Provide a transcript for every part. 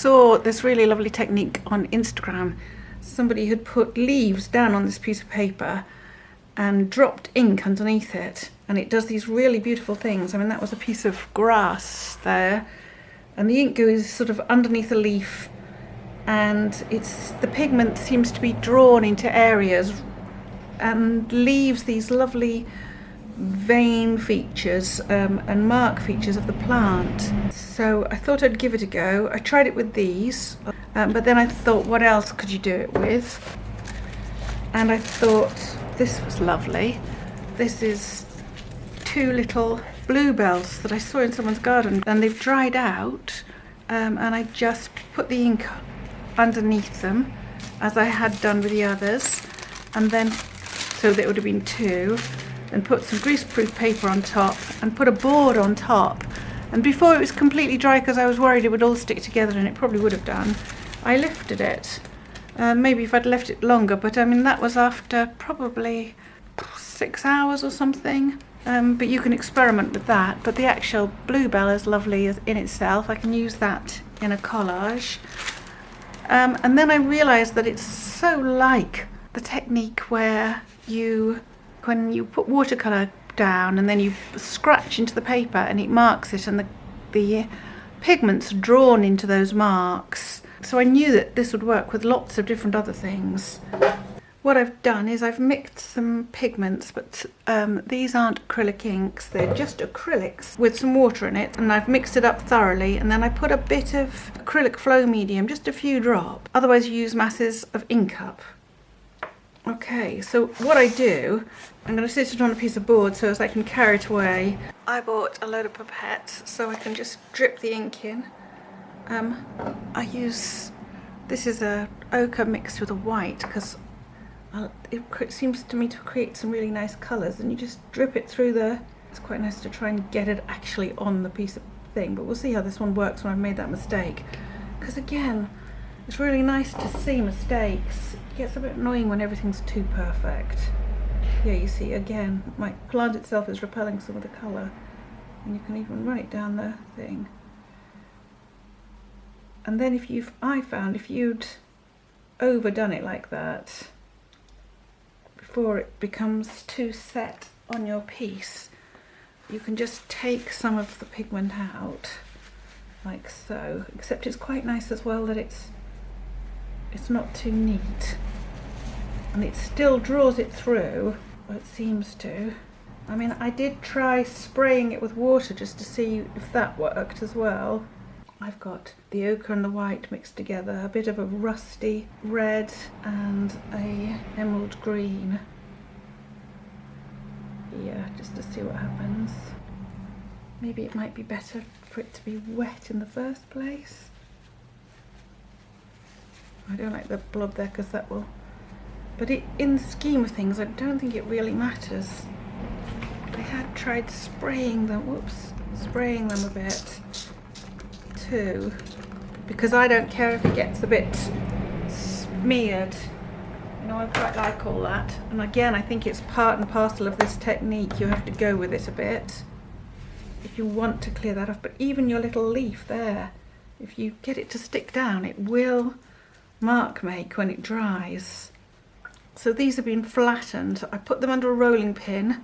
saw this really lovely technique on Instagram. Somebody had put leaves down on this piece of paper and dropped ink underneath it, and it does these really beautiful things. I mean, that was a piece of grass there, and the ink goes sort of underneath a leaf, and the pigment seems to be drawn into areas and leaves these lovely vein features and mark features of the plant. So I thought I'd give it a go. I tried it with these, but then I thought, what else could you do it with? And I thought this was lovely. This is 2 little bluebells that I saw in someone's garden, and they've dried out, and I just put the ink underneath them as I had done with the others, and then so that it would have been 2, and put some greaseproof paper on top and put a board on top. And before it was completely dry, because I was worried it would all stick together, and it probably would have done, I lifted it. Maybe if I'd left it longer, but I mean that was after probably 6 hours or something. But you can experiment with that. But the actual bluebell is lovely in itself. I can use that in a collage. And then I realised that it's so like the technique where when you put watercolour down and then you scratch into the paper and it marks it, and the pigment's drawn into those marks. So I knew that this would work with lots of different other things. What I've done is I've mixed some pigments, but these aren't acrylic inks, they're just acrylics with some water in it, and I've mixed it up thoroughly, and then I put a bit of acrylic flow medium, just a few drops. Otherwise you use masses of ink up. Okay, so what I do, I'm going to sit it on a piece of board so as I can carry it away. I bought a load of pipettes so I can just drip the ink in. This is a ochre mixed with a white, because it seems to me to create some really nice colours, and you just drip it through there. It's quite nice to try and get it actually on the piece of thing, but we'll see how this one works when I've made that mistake. Because again, it's really nice to see mistakes. It gets a bit annoying when everything's too perfect. Yeah, you see, again, my plant itself is repelling some of the colour, and you can even run it down the thing. And then I found if you'd overdone it like that, before it becomes too set on your piece, you can just take some of the pigment out, like so. Except it's quite nice as well that it's not too neat, and it still draws it through, or it seems to. I mean, I did try spraying it with water just to see if that worked as well. I've got the ochre and the white mixed together, a bit of a rusty red and a emerald green. Yeah, just to see what happens. Maybe it might be better for it to be wet in the first place. I don't like the blob there because that will... But in the scheme of things, I don't think it really matters. I had tried spraying them, spraying them a bit too, because I don't care if it gets a bit smeared. You know, I quite like all that. And again, I think it's part and parcel of this technique. You have to go with it a bit if you want to clear that off. But even your little leaf there, if you get it to stick down, it will mark make when it dries. So these have been flattened. I put them under a rolling pin,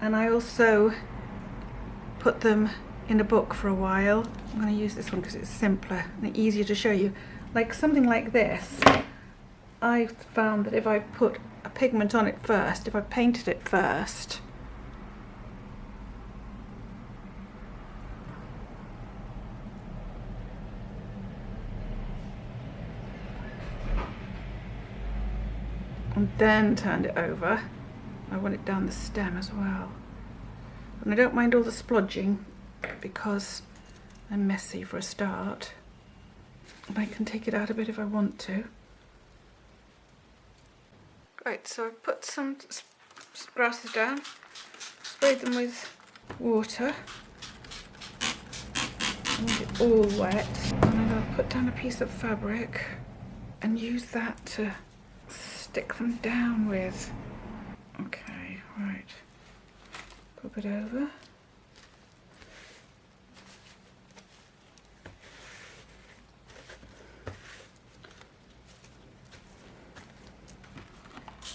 and I also put them in a book for a while. I'm going to use this one because it's simpler and easier to show you. Like something like this, I found that if I put a pigment on it first, if I painted it first, and then turned it over, I want it down the stem as well. And I don't mind all the splodging because I'm messy for a start, and I can take it out a bit if I want to. Right, so I've put some grasses down, sprayed them with water, and it all wet, and then I'll put down a piece of fabric and use that to stick them down with. Okay, right, pop it over.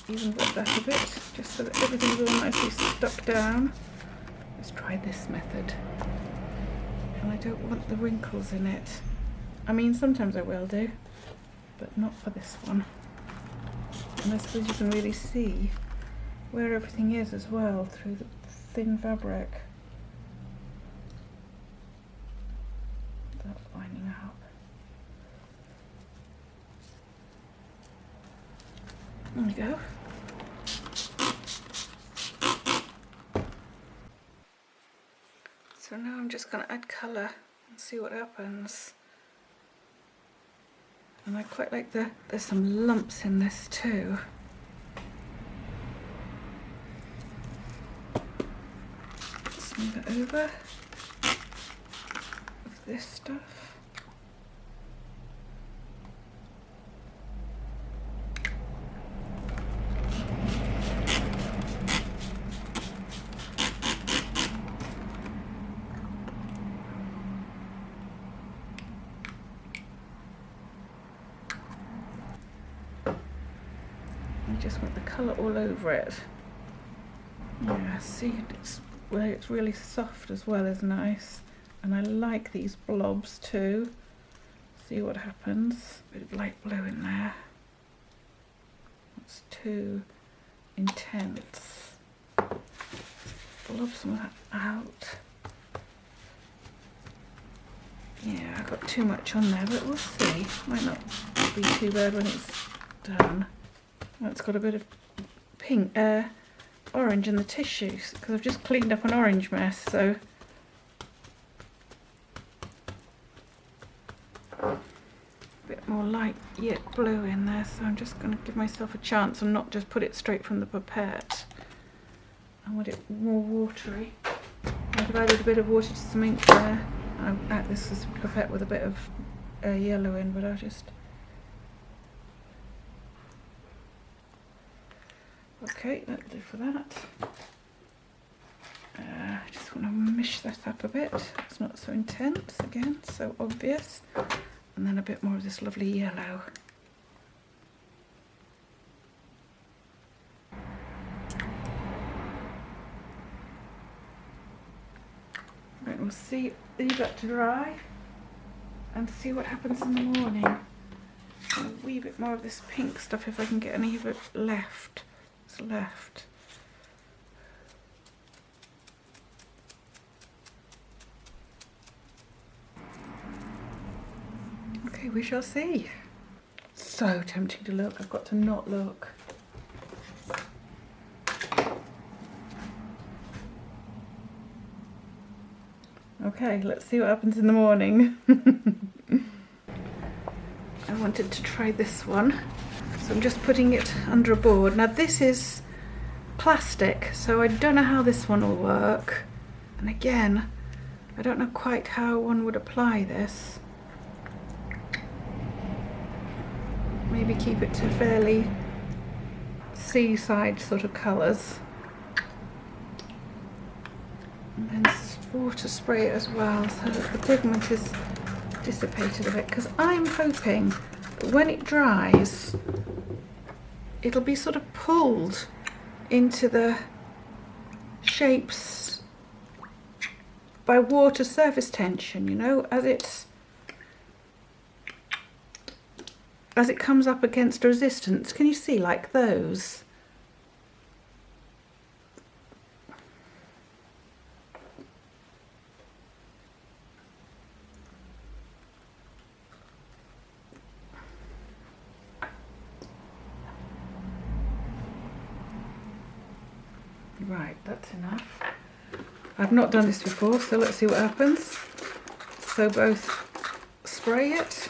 even with that a bit, just so that everything's all nicely stuck down. Let's try this method. And I don't want the wrinkles in it. I mean, sometimes I will do, but not for this one. And I suppose you can really see where everything is as well through the thin fabric. That's lining up. There we go. So now I'm just going to add colour and see what happens. And I quite like there's some lumps in this too. Smooth it over with this stuff. Just want the colour all over it. Yeah, see, it's really soft as well as nice. And I like these blobs too. See what happens. Bit of light blue in there. That's too intense. Blob some of that out. Yeah, I got too much on there, but we'll see. Might not be too bad when it's done. It's got a bit of pink, orange in the tissues because I've just cleaned up an orange mess, so a bit more light yet blue in there, so I'm just going to give myself a chance and not just put it straight from the pipette. I want it more watery. I've added a bit of water to some ink there. This is a pipette with a bit of yellow in, but I'll just... Okay, that'll do for that. I just want to mish that up a bit. It's not so intense again, so obvious. And then a bit more of this lovely yellow. Right, we'll see, leave that to dry and see what happens in the morning. A wee bit more of this pink stuff if I can get any of it left. Left. Okay, we shall see. So tempting to look. I've got to not look. Okay, let's see what happens in the morning. I wanted to try this one. So I'm just putting it under a board. Now this is plastic, so I don't know how this one will work. And again, I don't know quite how one would apply this. Maybe keep it to fairly seaside sort of colours. And then water spray it as well so that the pigment is dissipated a bit, because I'm hoping that when it dries it'll be sort of pulled into the shapes by water surface tension, you know, as it comes up against resistance. Can you see, like those? Right, that's enough. I've not done this before, so let's see what happens. So both spray it,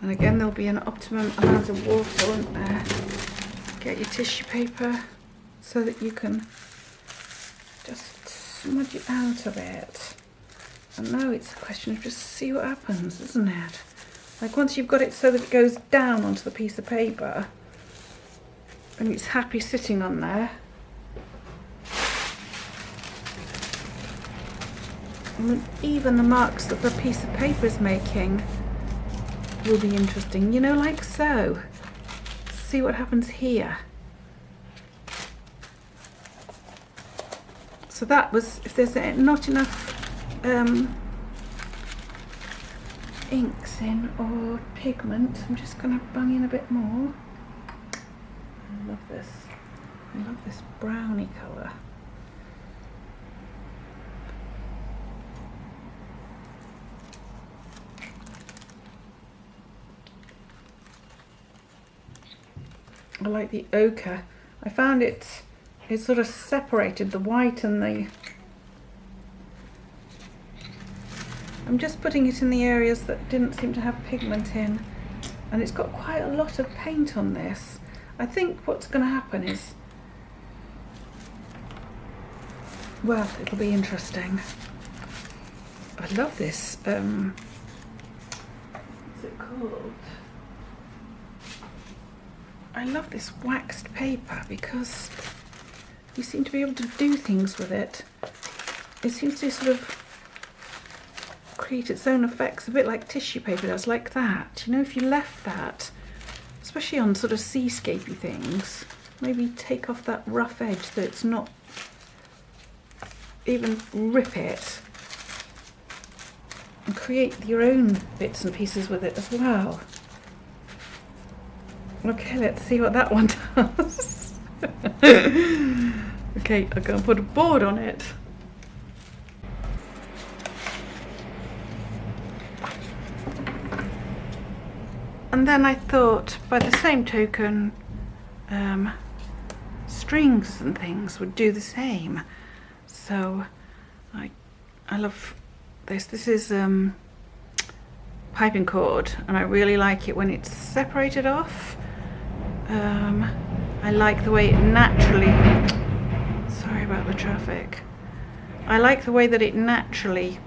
and again there'll be an optimum amount of water, won't there? Get your tissue paper so that you can just smudge it out a bit. And now it's a question of just see what happens, isn't it? Like once you've got it so that it goes down onto the piece of paper, and it's happy sitting on there. And even the marks that the piece of paper is making will be interesting, you know, like so. see what happens here. So that was, if there's not enough inks in or pigment, I'm just going to bung in a bit more. I love this. I love this browny colour. I like the ochre. I found it sort of separated the white and the... I'm just putting it in the areas that didn't seem to have pigment in, and it's got quite a lot of paint on this. I think what's going to happen is, well, it'll be interesting. I love this, what's it called? I love this waxed paper because you seem to be able to do things with it. It seems to sort of create its own effects, a bit like tissue paper does, like that. You know, if you left that, especially on sort of seascapey things, maybe take off that rough edge so it's not, even rip it, and create your own bits and pieces with it as well. Okay, let's see what that one does. Okay, I'm going to put a board on it. And then I thought, by the same token, strings and things would do the same. So I love this. This is piping cord, and I really like it when it's separated off. I like the way it naturally, sorry about the traffic. I like the way that it naturally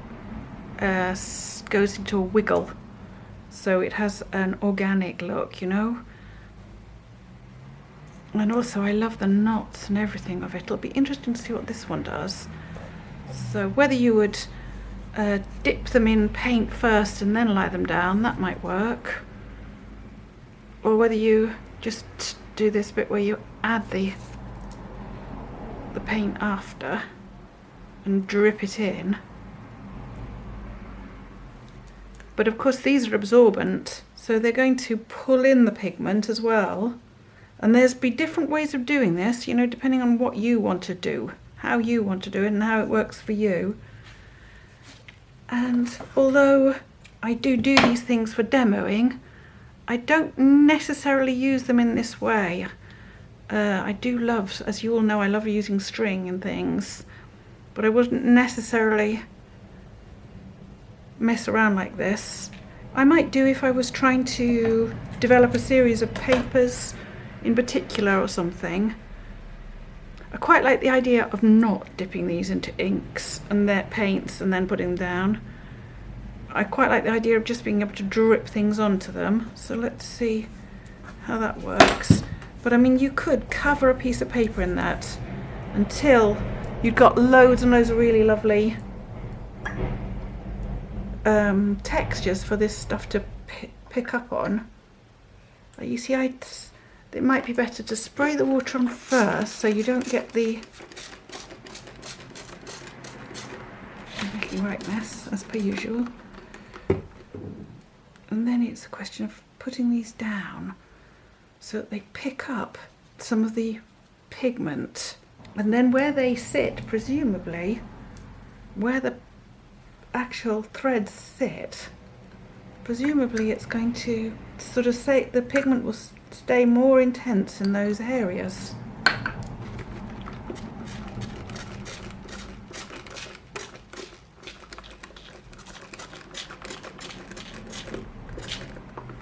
goes into a wiggle. So it has an organic look, you know. And also I love the knots and everything of it. It'll be interesting to see what this one does. So whether you would dip them in paint first and then lie them down, that might work. Or whether you just do this bit where you add the paint after and drip it in. But of course these are absorbent, so they're going to pull in the pigment as well. And there's be different ways of doing this, you know, depending on what you want to do, how you want to do it and how it works for you. And although I do these things for demoing, I don't necessarily use them in this way. I do love, as you all know, I love using string and things, but I wouldn't necessarily mess around like this. I might do if I was trying to develop a series of papers in particular or something. I quite like the idea of not dipping these into inks and their paints and then putting them down. I quite like the idea of just being able to drip things onto them. So let's see how that works. But I mean, you could cover a piece of paper in that until you've got loads and loads of really lovely textures for this stuff to pick up on. You see, it might be better to spray the water on first so you don't get the... I'm making a right mess, as per usual. And then it's a question of putting these down so that they pick up some of the pigment. And then where they sit, presumably, where the actual threads sit, presumably it's going to sort of say the pigment will stay more intense in those areas.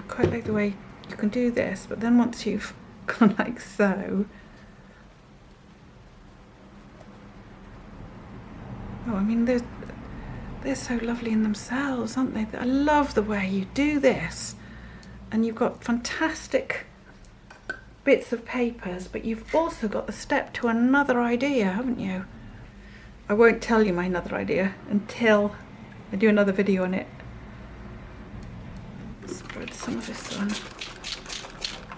Quite like the way you can do this, but then once you've gone like so, oh, I mean, they're so lovely in themselves, aren't they? I love the way you do this. And you've got fantastic bits of papers, but you've also got the step to another idea, haven't you? I won't tell you my another idea until I do another video on it. Spread some of this on.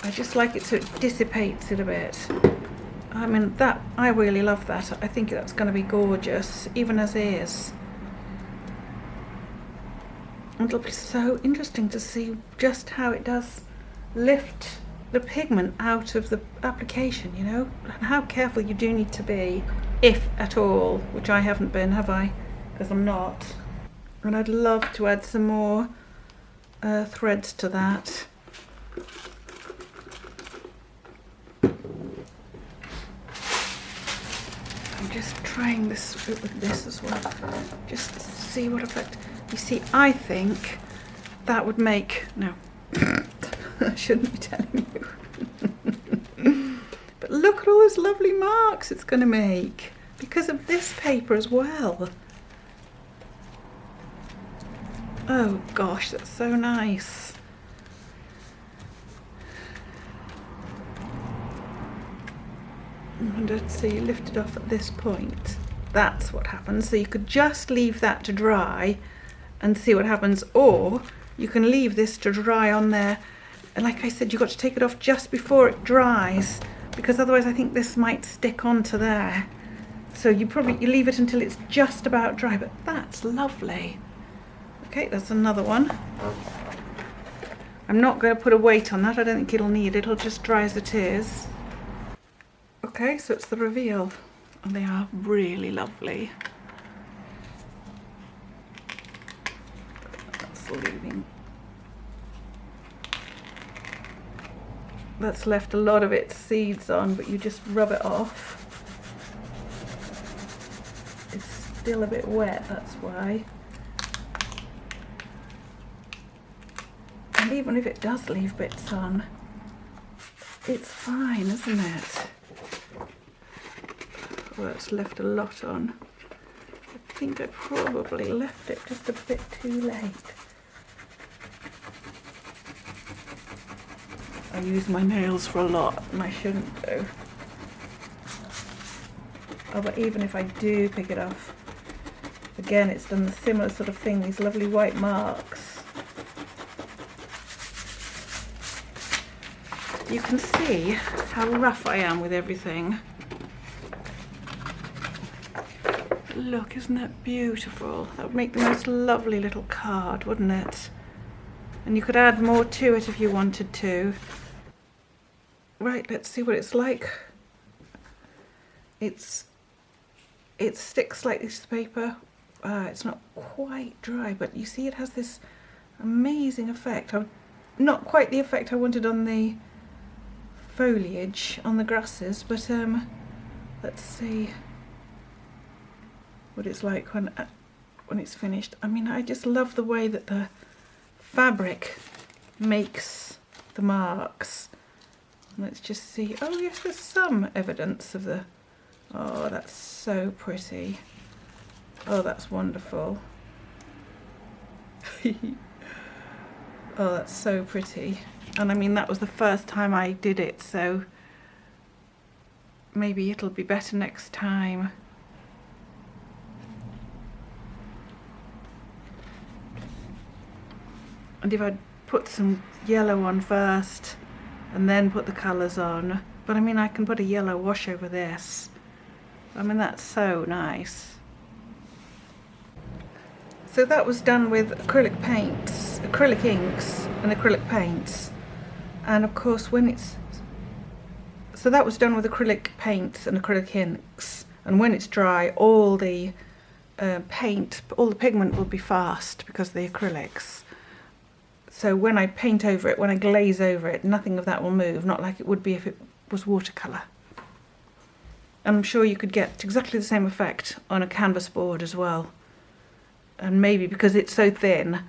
I just like it so it dissipates it a bit. I mean, that, I really love that. I think that's going to be gorgeous, even as is. It'll be so interesting to see just how it does lift the pigment out of the application, you know, and how careful you do need to be, if at all, which I haven't been, have I? Because I'm not. And I'd love to add some more threads to that. I'm just trying this with this as well, just to see what effect. You see, I think that would make, no, I shouldn't be telling you. But look at all those lovely marks it's going to make because of this paper as well. Oh gosh, that's so nice. And let's see, lift it off at this point. That's what happens. So you could just leave that to dry and see what happens, or you can leave this to dry on there. And like I said, you've got to take it off just before it dries, because otherwise I think this might stick onto there. So you leave it until it's just about dry, but that's lovely. Okay, that's another one. I'm not going to put a weight on that. I don't think it'll need it. It'll just dry as it is. Okay, so it's the reveal, and they are really lovely. That's leaving. That's left a lot of its seeds on, but you just rub it off. It's still a bit wet, that's why. And even if it does leave bits on, it's fine, isn't it? Well, it's left a lot on. I think I probably left it just a bit too late. I use my nails for a lot, and I shouldn't do. Oh, but even if I do pick it off, again, it's done the similar sort of thing, these lovely white marks. You can see how rough I am with everything. Look, isn't that beautiful? That would make the most lovely little card, wouldn't it? And you could add more to it if you wanted to. Right, let's see what it's like. It sticks like this paper. It's not quite dry, but you see it has this amazing effect. Not quite the effect I wanted on the foliage, on the grasses, but let's see what it's like when it's finished. I mean, I just love the way that the fabric makes the marks. Let's just see. Oh yes, there's some evidence of the... Oh, that's so pretty. Oh, that's wonderful. Oh, that's so pretty. And I mean, that was the first time I did it, so maybe it'll be better next time. And if I'd put some yellow on first and then put the colours on, but I mean, I can put a yellow wash over this. I mean, that's so nice. So that was done with acrylic paints, acrylic inks and acrylic paints. And of course when it's... So that was done with acrylic paints and acrylic inks. And when it's dry, all the paint, all the pigment will be fast because of the acrylics. So when I paint over it, when I glaze over it, nothing of that will move, not like it would be if it was watercolour. And I'm sure you could get exactly the same effect on a canvas board as well. And maybe because it's so thin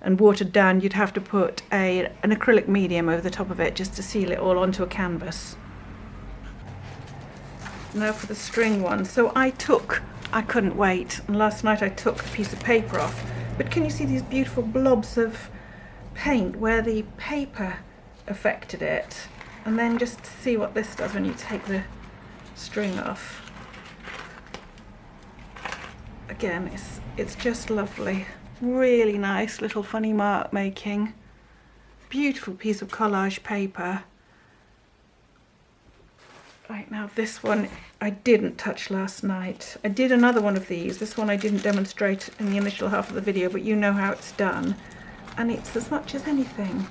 and watered down, you'd have to put an acrylic medium over the top of it just to seal it all onto a canvas. Now for the string one. So I couldn't wait, and last night I took the piece of paper off. But can you see these beautiful blobs of paint where the paper affected it? And then just see what this does when you take the string off. Again, it's just lovely. Really nice little funny mark making. Beautiful piece of collage paper. Right, now this one I didn't touch last night. I did another one of these. This one I didn't demonstrate in the initial half of the video, but you know how it's done. And it's as much as anything.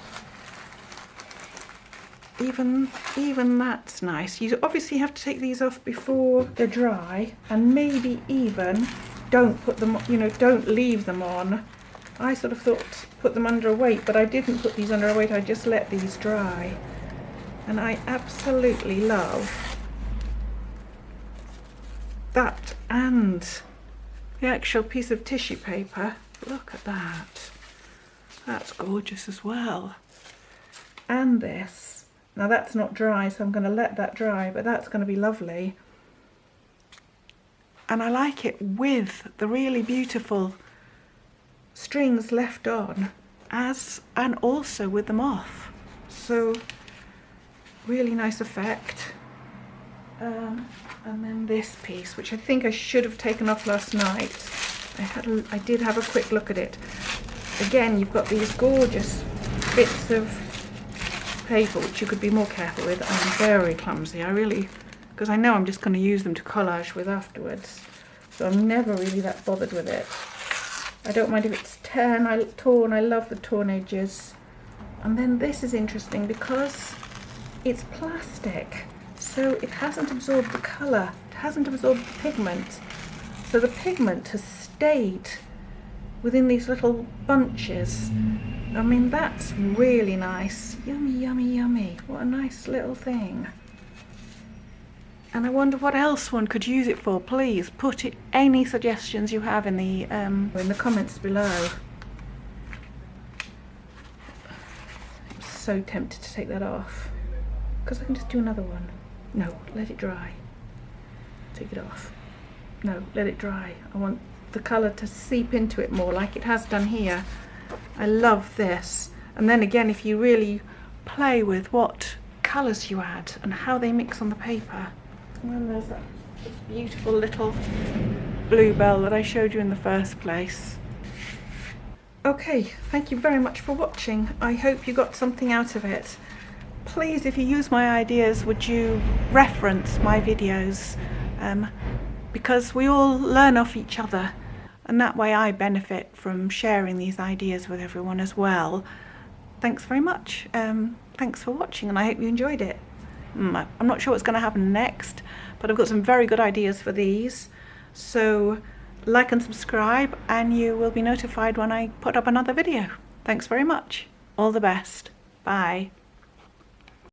Even that's nice. You obviously have to take these off before they're dry, and maybe even don't put them, you know, don't leave them on. I sort of thought put them under a weight, but I didn't put these under a weight. I just let these dry. And I absolutely love that, and the actual piece of tissue paper. Look at that. That's gorgeous as well. And this. Now that's not dry, so I'm going to let that dry, but that's going to be lovely. And I like it with the really beautiful strings left on, and also with them off. So really nice effect. And then this piece, which I think I should have taken off last night. I did have a quick look at it. Again, you've got these gorgeous bits of paper which you could be more careful with. I'm very clumsy, because I know I'm just going to use them to collage with afterwards, so I'm never really that bothered with it. I don't mind if it's torn. I love the torn edges. And then this is interesting because it's plastic, so it hasn't absorbed the colour, it hasn't absorbed the pigment, so the pigment has stayed within these little bunches. I mean, that's really nice. Yummy, yummy, yummy. What a nice little thing. And I wonder what else one could use it for. Please put any suggestions you have in the comments below. I'm so tempted to take that off, because I can just do another one. No, let it dry. Take it off. No, let it dry. I want the colour to seep into it more, like it has done here. I love this. And then again, if you really play with what colours you add and how they mix on the paper. And then there's this beautiful little bluebell that I showed you in the first place. Okay, thank you very much for watching. I hope you got something out of it. Please, if you use my ideas, would you reference my videos? Because we all learn off each other, and that way I benefit from sharing these ideas with everyone as well. Thanks very much. Thanks for watching, and I hope you enjoyed it. I'm not sure what's going to happen next, but I've got some very good ideas for these. So like and subscribe, and you will be notified when I put up another video. Thanks very much. All the best. Bye.